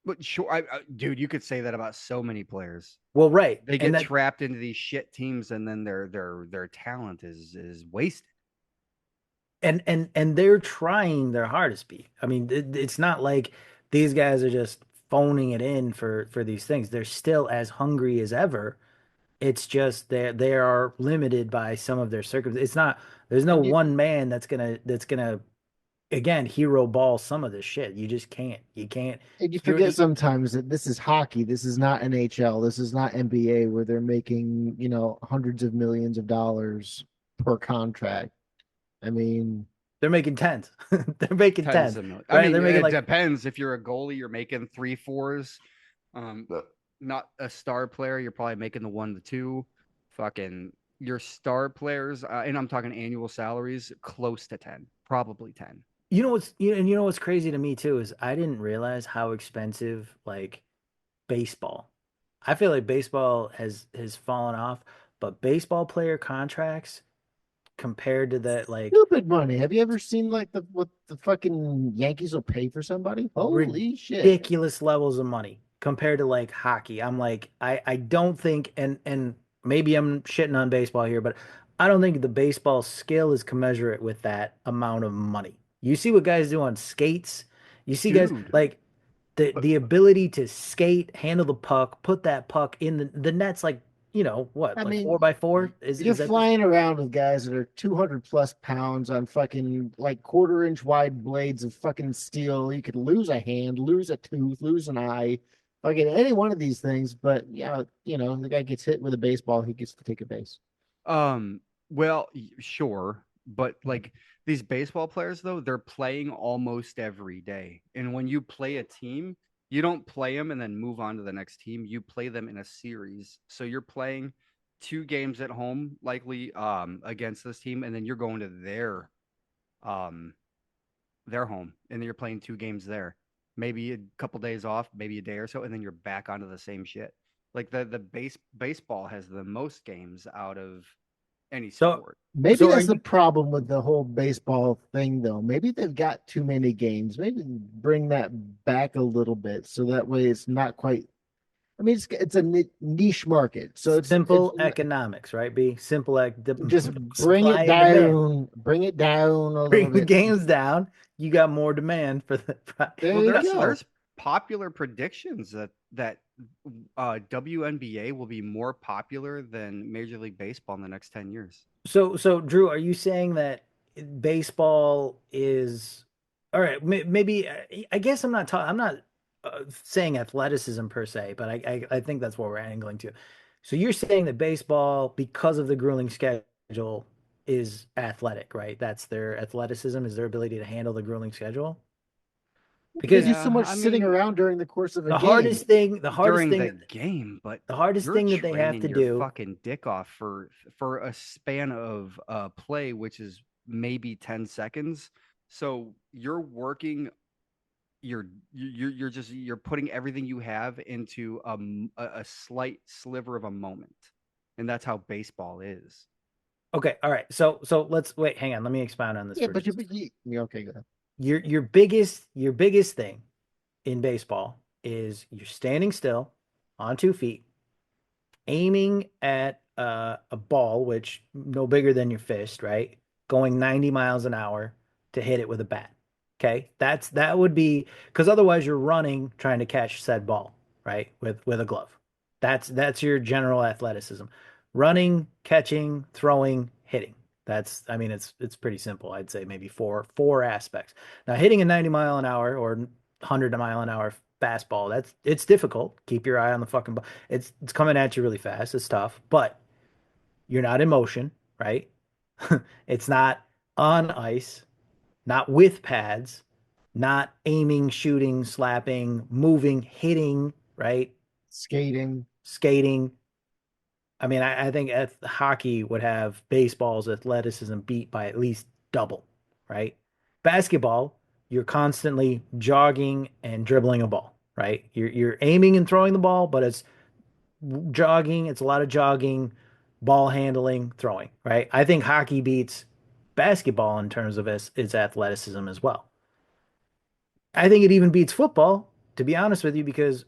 But sure, dude, you could say that about so many players. well, right. They And get that, trapped into these shit teams, and then their talent is wasted. and they're trying their hardest, be. I mean, it's not like these guys are just phoning it in for these things. They're still as hungry as ever. It's just they are limited by some of their circumstances. It's not, there's no And you, one man that's gonna again hero ball some of this shit. You just can't. You can't. and you You're, forget sometimes that this is hockey. This is not NHL. This is not NBA where they're making, hundreds of millions of dollars per contract. I mean, they're making tens. They're making Tens tens. of millions. Right? I mean, They're making it like depends. If you're a goalie, you're making 3-4s. Not a star player, you're probably making the 1 to 2. Fucking your star players, and I'm talking annual salaries, close to 10, probably 10. you know what's crazy to me too is I didn't realize how expensive like baseball. I feel like baseball has fallen off, but baseball player contracts compared to that like stupid money. Have you ever seen like what the fucking Yankees will pay for somebody? Holy shit. ridiculous levels of money compared to like hockey. I'm like I don't think, and maybe I'm shitting on baseball here, but I don't think the baseball skill is commensurate with that amount of money. You see what guys do on skates. You see guys Dude. like the ability to skate, handle the puck, put that puck in the net's like, what, I like mean, 4x4? you're Is that flying around with guys that are 200 plus pounds on fucking like quarter-inch wide blades of fucking steel. You could lose a hand, lose a tooth, lose an eye, fucking any one of these things. But yeah, the guy gets hit with a baseball, he gets to take a base. Well, sure, but like these baseball players though, they're playing almost every day. And when you play a team, you don't play them and then move on to the next team. You play them in a series. So you're playing 2 games at home, likely against this team, and then you're going to um their home, and then you're playing 2 games there. Maybe a couple days off, maybe a day or so, and then you're back onto the same shit. Like the baseball has the most games out of any so sport. Maybe so are that's the you problem with the whole baseball thing, though. Maybe they've got too many games. Maybe bring that back a little bit so that way it's not quite. I mean, it's a niche market, so it's simple economics, right? Be simple just supply and demand. bring it down a little Bring the bit. games down, you got more demand for the There Well, you there's go. there's popular predictions that WNBA will be more popular than Major League Baseball in the next 10 years. So Drew, are you saying that baseball is all right? Maybe I guess I'm not saying athleticism per se, but I think that's what we're angling to. So you're saying that baseball, because of the grueling schedule, is athletic, right? That's their athleticism, is their ability to handle the grueling schedule. They Because do so Yeah, much I sitting mean, around during the course of a the game. hardest thing, the hardest during thing, the game, but the hardest you're thing that they have to training your do. fucking dick off for a span of play, which is maybe 10 seconds. So you're working you're putting everything you have into a slight sliver of a moment, and that's how baseball is. Okay, all right. So let's wait. Hang on. Let me expound on this Yeah, for but just yeah, okay, go ahead. your biggest thing in baseball is you're standing still on 2 feet, aiming at a ball which no bigger than your fist, right? Going 90 miles an hour to hit it with a bat. Okay, that would be because otherwise you're running trying to catch said ball, right? With a glove. That's your general athleticism. Running, catching, throwing, hitting. That's I mean it's pretty simple. I'd say maybe four aspects. Now hitting a 90 mile an hour or 100 mile an hour fastball, it's difficult. Keep your eye on the fucking ball. It's coming at you really fast. It's tough, but you're not in motion, right? It's not on ice, not with pads, not aiming, shooting, slapping, moving, hitting, right? Skating. Skating. I mean, I think hockey would have baseball's athleticism beat by at least double, right? Basketball, you're constantly jogging and dribbling a ball, right? You're aiming and throwing the ball, but it's jogging. It's a lot of jogging, ball handling, throwing, right? I think hockey beats basketball in terms of its athleticism as well. I think it even beats football, to be honest with you, because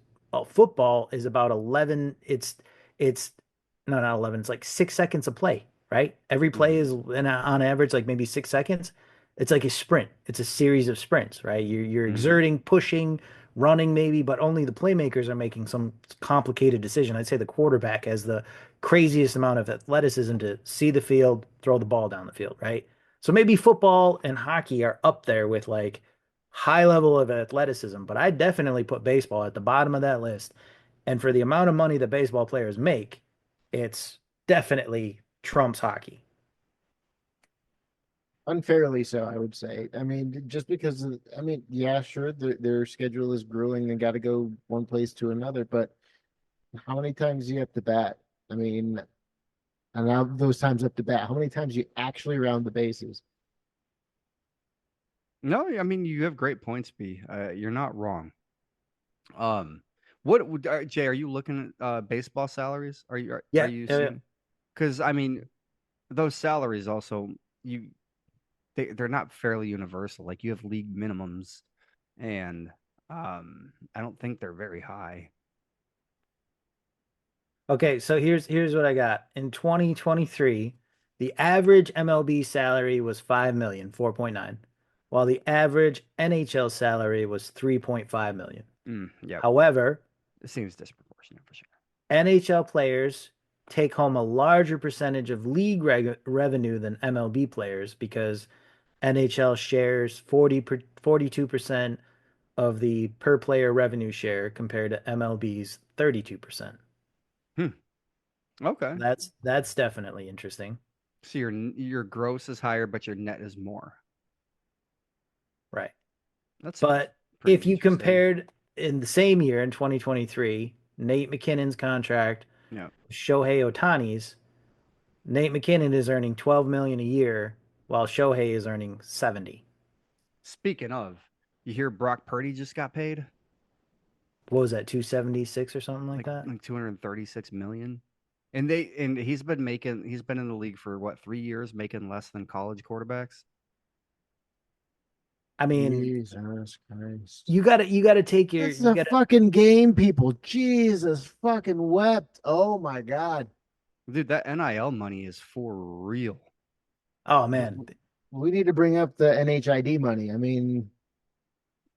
football is about 11. It's no, not 11. It's like 6 seconds of play, right? Every play Mhm. is on average like maybe 6 seconds. It's like a sprint. It's a series of sprints, right? You're Mhm. exerting, pushing, running maybe, but only the playmakers are making some complicated decision. I'd say the quarterback has the craziest amount of athleticism to see the field, throw the ball down the field, right? So maybe football and hockey are up there with like high level of athleticism, but I definitely put baseball at the bottom of that list. And for the amount of money that baseball players make, it's definitely trumps hockey. Unfairly so, I would say. I mean, just because I mean, yeah, sure, their schedule is grueling. They got to go one place to another, but how many times do you have to bat? I mean, and now those times up to bat, how many times you actually round the bases? No, I mean you have great points, B. You're not wrong. Um, Jay? Are you looking at baseball salaries? Are Yeah, you yeah, yeah. seeing? Because I mean, those salaries also you they're not fairly universal. Like you have league minimums, and I don't think they're very high. Okay, so here's what I got. In 2023, the average MLB salary was 5 million, 4.9, while the average NHL salary was 3.5 million. Yeah, However, it seems disproportionate for sure. NHL players take home a larger percentage of league revenue than MLB players because NHL shares 42% of the per player revenue share compared to MLB's 32%. Okay. That's definitely interesting. So your gross is higher, but your net is more. Right. That's But pretty if you interesting. compared in the same year in 2023, Nate McKinnon's contract, Yeah. Shohei Otani's, Nate McKinnon is earning 12 million a year while Shohei is earning 70. Speaking of, you hear Brock Purdy just got paid What was that, 276 or something like that? like 236 million. And he's been in the league for what, 3 years, making less than college quarterbacks. I mean, Jesus Christ. you gotta take your This is a fucking game, people. Jesus fucking wept. Oh my God. Dude, that NIL money is for real. Oh man. We need to bring up the NHID money. I mean,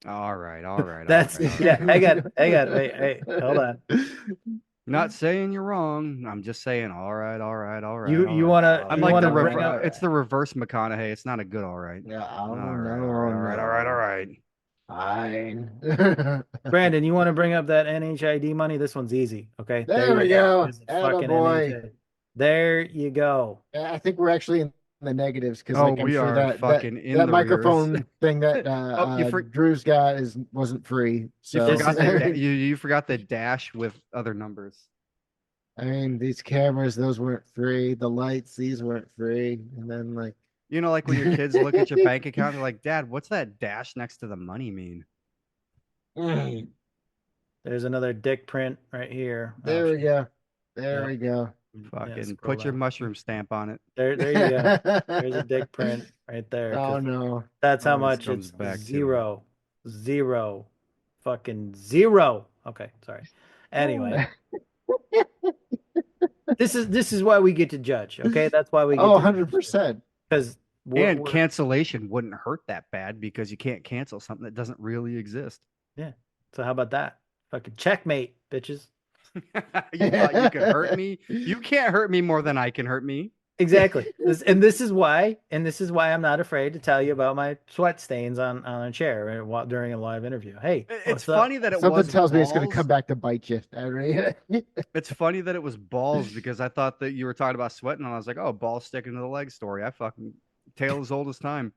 All right. That's all right. yeah, I got wait, hold on. Not saying you're wrong. I'm just saying, all right. You wanna I'm you like wanna the bring up it's the reverse McConaughey. It's not a good all right. yeah, All right. Fine. Brandon, you want to bring up that NHID money? This one's easy. Okay. There we go. There's the fucking Attaboy. NHID. There you go. I think we're actually in the negatives because Oh, like I'm we sure are that fucking in that the microphone thing that you Drew's got wasn't free. You So forgot that you forgot the dash with other numbers. I mean, these cameras, those weren't free. The lights, these weren't free. And then like You know, like when your kids look at your bank account, they're like, "Dad, what's that dash next to the money mean?" There's another dick print right here. There we go. Yeah. We go. Fucking scroll put your down. mushroom stamp on it. There you go. There's a dick print right there. Oh 'cause no. That's how Always much comes it's back to it. zero, fucking zero. Okay, sorry. Anyway, this is why we get to judge. Okay, that's why we get. Oh, to 100%. Because And cancellation wouldn't hurt that bad because you can't cancel something that doesn't really exist. yeah. So how about that? Fucking checkmate, bitches. You thought you could hurt me? You can't hurt me more than I can hurt me. Exactly. This is why I'm not afraid to tell you about my sweat stains on a chair during a live interview. Hey, It's funny that it Something was tells me it's going to balls. come back to bite you. It's funny that it was balls because I thought that you were talking about sweating, and I was like, "Oh, balls sticking to the leg story." I fucking tale as old as time.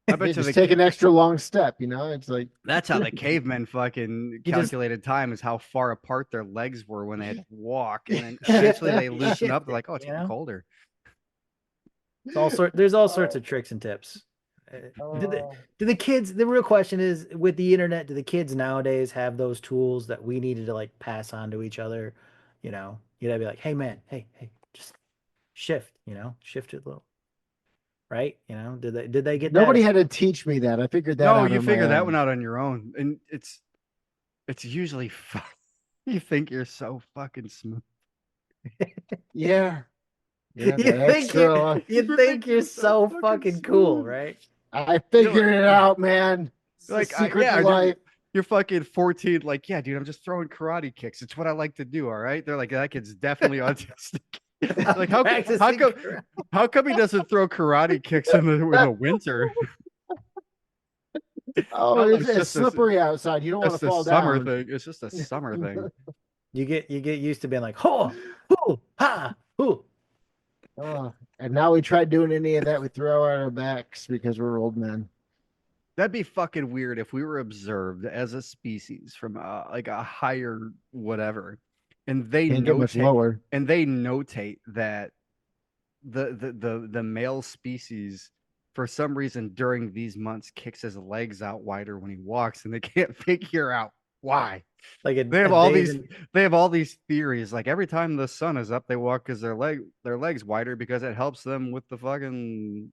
I bet you Just take an extra long step, It's like that's how the cavemen fucking You just- calculated time, is how far apart their legs were when they had to walk, and then eventually they loosen up. They're like, "Oh, it's You getting know? colder." There's all sorts of tricks and tips. Do the kids? The real question is, with the internet, do the kids nowadays have those tools that we needed to like pass on to each other? You'd be like, "Hey, man, hey, just shift. Shift it a little." Right? Did they get nobody that? had to teach me that. I figured that No, out you on my figure that own. one out on your own, and it's usually fun. You think you're so fucking smooth. Yeah. You the think extra- you think you're so fucking cool, right? I figured it out, man. It's Like, the secret yeah, to life. You're fucking 14. Like, yeah, dude, I'm just throwing karate kicks. It's what I like to do. All right. They're like, that kid's definitely autistic. Like, how come he doesn't throw karate kicks in the winter? Oh, Oh, it's it's just a- slippery outside. You don't want That's to the fall summer down. thing. It's just a summer thing. You get used to being like, ho, hoo, ha, hoo. Oh, and now we tried doing any of that. We throw out our backs because we're old men. That'd be fucking weird if we were observed as a species from like a higher whatever, and they Can't get much notate lower. that the male species for some reason during these months kicks his legs out wider when he walks, and they can't figure out why. Like They have all these theories. Like every time the sun is up, they walk because their legs wider because it helps them with the fucking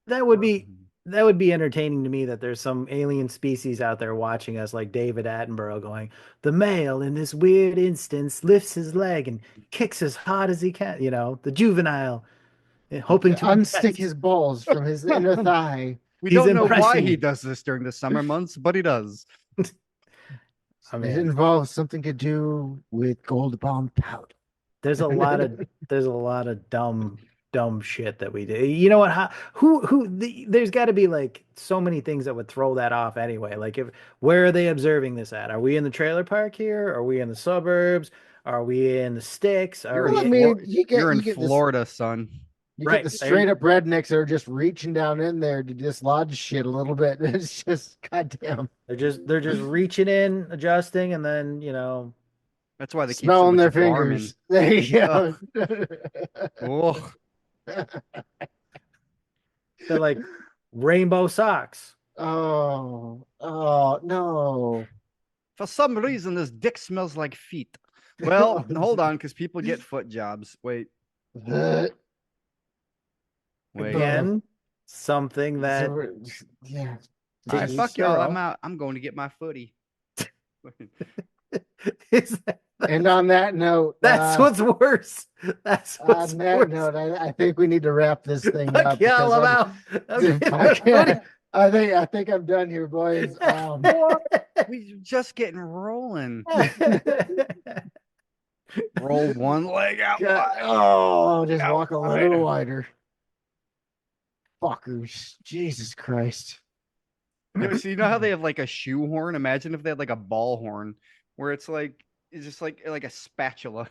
that would be entertaining to me, that there's some alien species out there watching us, like David Attenborough going, the male in this weird instance lifts his leg and kicks as hard as he can, the juvenile, hoping to unstick impress. his balls from his inner thigh. We He's don't know why impressing he you. does this during the summer months, but he does. I It mean, involves something to do with gold bond powder. there's a lot of dumb shit that we do. You know what? There's got to be like so many things that would throw that off anyway. Like, where are they observing this at? Are we in the trailer park here? Are we in the suburbs? Are we in the sticks? Are Well, we I in- mean, You're in you get Florida, son. You Right, get the there straight you- up rednecks that are just reaching down in there to dislodge shit a little bit. It's just goddamn they're just reaching in, adjusting, and then That's why they keep so smelling their much Garmin. fingers. There you go. Oh, they're like rainbow socks. oh no. for some reason, this dick smells like feet. Well, hold on, because people get foot jobs. Wait. Wait. Again, something that Yeah. All right, to fuck each y'all. their I'm own. out. I'm going to get my footy. is that, And on that note, that's what's worse. That's what's on that worse. note, I think we need to wrap this thing Fuck up. y'all, because I'm I'm- out. I'm getting Fuck my yeah. I think I'm done here, boys. We just getting rolling. footy. Roll one leg out. Just Out walk a wide. little wider. Fuckers. Jesus Christ. So you know how they have like a shoe horn? Imagine if they had like a ball horn, where it's just like a spatula.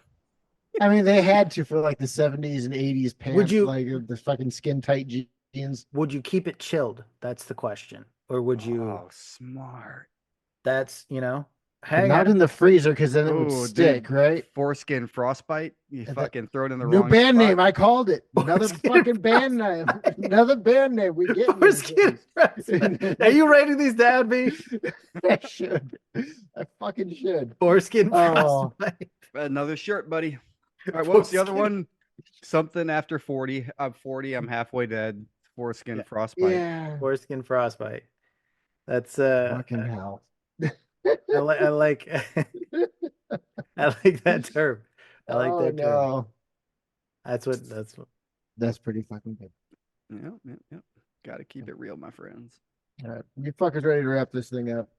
I mean, they had to for like the 70s and 80s pants, you- like the fucking skin tight jeans. Would you keep it chilled? That's the question. Or would you? Oh, smart. That's But hang not on. in the freezer because then it would Ooh, stick, dude. right? Foreskin frostbite. You that- fucking throw it in the New wrong band spot. name. I called it. Another Foreskin fucking band name. Another band name. We get Foreskin frostbite. Are you writing these down, B? I should. I fucking should. Foreskin Oh. frostbite. Another shirt, buddy. All right, what was the other Foreskin- one? Something after 40. I'm 40. I'm halfway dead. Foreskin Yeah. frostbite. Yeah. Foreskin frostbite. That's Fucking hell. I like I like that term. I like that term. No. That's what That's pretty fucking good. Yep. Got to keep it real, my friends. All right. You fuckers ready to wrap this thing up?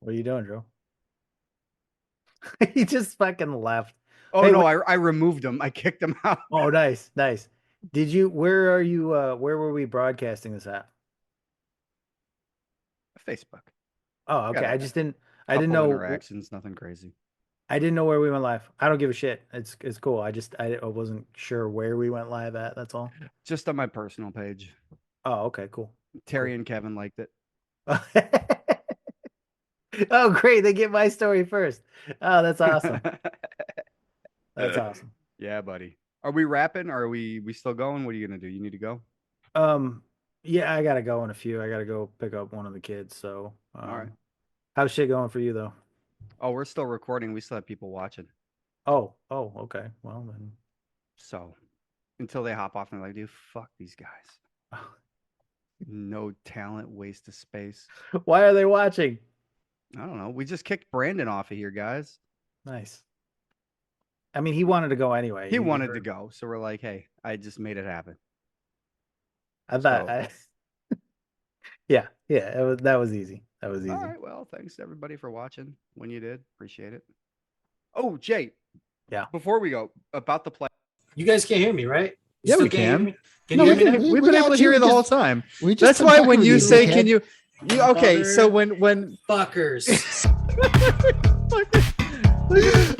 What are you doing, Joe? He just fucking left. Oh Hey, no, I removed them. I kicked them out. Oh, nice. Where are you where were we broadcasting this at? Facebook. Oh, okay. Got I a just didn't Couple know interactions. Nothing crazy. I didn't know where we went live. I don't give a shit. It's cool. I wasn't sure where we went live at. That's all. Just on my personal page. Oh, okay, cool. Terry and Kevin liked it. Oh, great. They get my story first. Oh, that's awesome. That's awesome. Yeah, buddy. Are we wrapping? Or are we still going? What are you gonna do? You need to go? Yeah, I gotta go in a few. I gotta go pick up one of the kids. So, All right. How's shit going for you though? Oh, we're still recording. We still have people watching. Oh, okay. Well then, So until they hop off and they're like, dude, fuck these guys. No talent, waste of space. why are they watching? I don't know. We just kicked Brandon off of here, guys. Nice. I mean, he wanted to go anyway. He wanted to go. So we're like, hey, I just made it happen. I thought. So- Yeah. That was easy. That was easy. All right. Well, thanks to everybody for watching when you did. Appreciate it. Oh, Jay. Yeah. Before we go, about the play. You guys can't hear me, right? Yeah, still we can't hear can. me? Can No, you we hear me can, now? we've We been able got to hear you, you the just- whole time. We just That's been why fucking when with you say, dickhead. "Can you?" Okay, so when Fuckers.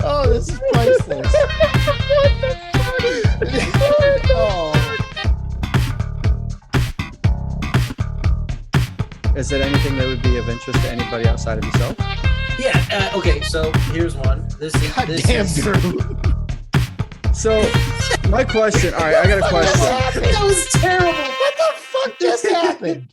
Oh, this is priceless. Oh. is there anything that would be of interest to anybody outside of yourself? Yeah. Okay. So here's one. This is. God this damn, is, Drew. So, my question. All right, I got a question. That was terrible. What the fuck just happened?